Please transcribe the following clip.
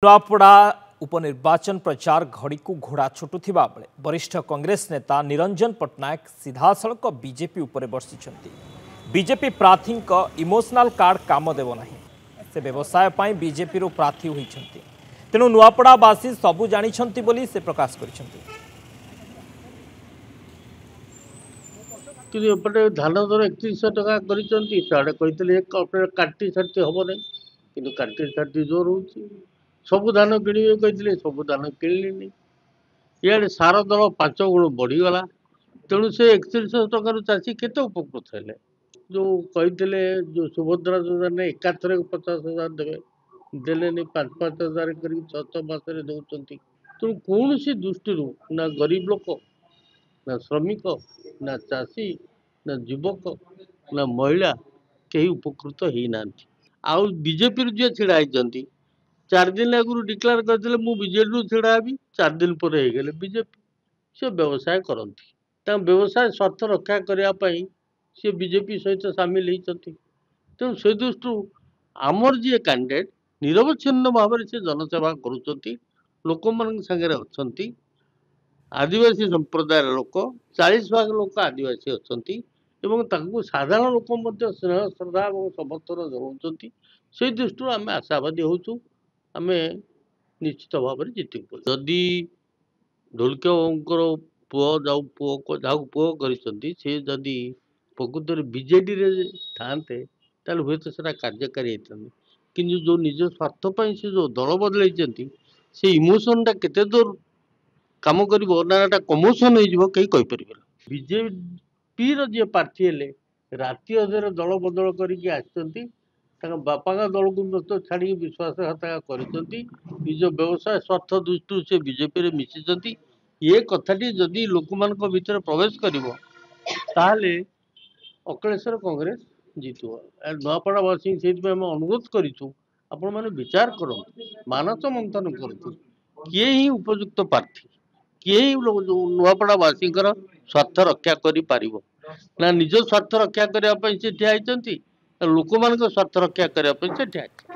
नुआपड़ा उपनिर्वाचन प्रचार घड़ी को घोड़ा छुटुवा बेले वरिष्ठ कांग्रेस नेता निरंजन पट्टनायक सीधासलख बीजेपी उपर बर्षिंट। बीजेपी प्रार्थी इमोशनल कार्ड काम देव ना से व्यवसाय पर बीजेपी प्रार्थी होती तेणु नुआपड़ावासी सबू जानी बोली से प्रकाश करपटे धान दर 3100 टका कर काटी साटी हम ना कि काटी साटी जोर हो सबू धान किणवे कहते सबू धान किणिले इे सार दर 5 गुण बढ़ीगला तेणु से 3100 टकर चाषी केते उपकृत है जो कहते जो सुभद्रा योजना एकाथर 50,000 देवे देने 5,000 कर 6 मास दौरान तेणु कौन सी दृष्टि ना गरीब लोक ना श्रमिक ना चाषी ना युवक ना महिला कहीं उपकृत हो ना आउ बीजेपी जी छिड़ा होती 4 दिन आगु डिक्लेयर करते बीजेडी छिड़ा ही 4 दिन पर बीजेपी से व्यवसाय करती व्यवसाय स्वार्थ रक्षा करने सी बीजेपी सहित सामिल होती तेणु से दृष्टि आमर जी कैंडिडेट निरवच्छिन्न भाव से जनसेवा करुँच लोक मान सागर अच्छा आदिवासी संप्रदाय लोक 40 भाग लोक आदिवासी अच्छा साधारण लोक स्नेह श्रद्धा और समर्थन जनाऊँ से दृष्टि आम आशावादी होचु आम निश्चित भाव में जीतु जदि ढोलकर पुओ जाऊ पुओ को जाऊ पुओ करी जदि प्रकृत बीजेडी था हुए तो सेटा कार्यकारी होता कि जो निज स्वार्थ से जो दल बदल से इमोशन टा केते दूर काम कर कमोशन हो कहीपर बीजेपी जी प्रार्थी है राति अधर दल बदल करके बापा दल को छाड़ी विश्वासघातक कर व्यवसाय स्वार्थ दृष्टि से बीजेपी मिशिंट ये कथाटी जदि लोक मान भीतर प्रवेश कर अखिलेश्वर कांग्रेस जीतु नुआपड़ावासी से अनुरोध करूँ आपण मैंने विचार करूँ मानस मंथन करूँ किए ही उपयुक्त प्रार्थी किए नुआपड़ावासी स्वार्थ रक्षा कर ना निज स्वार्थ रक्षा करने से ठिया लोक मान स्वार्थ रक्षा करने से ठिया।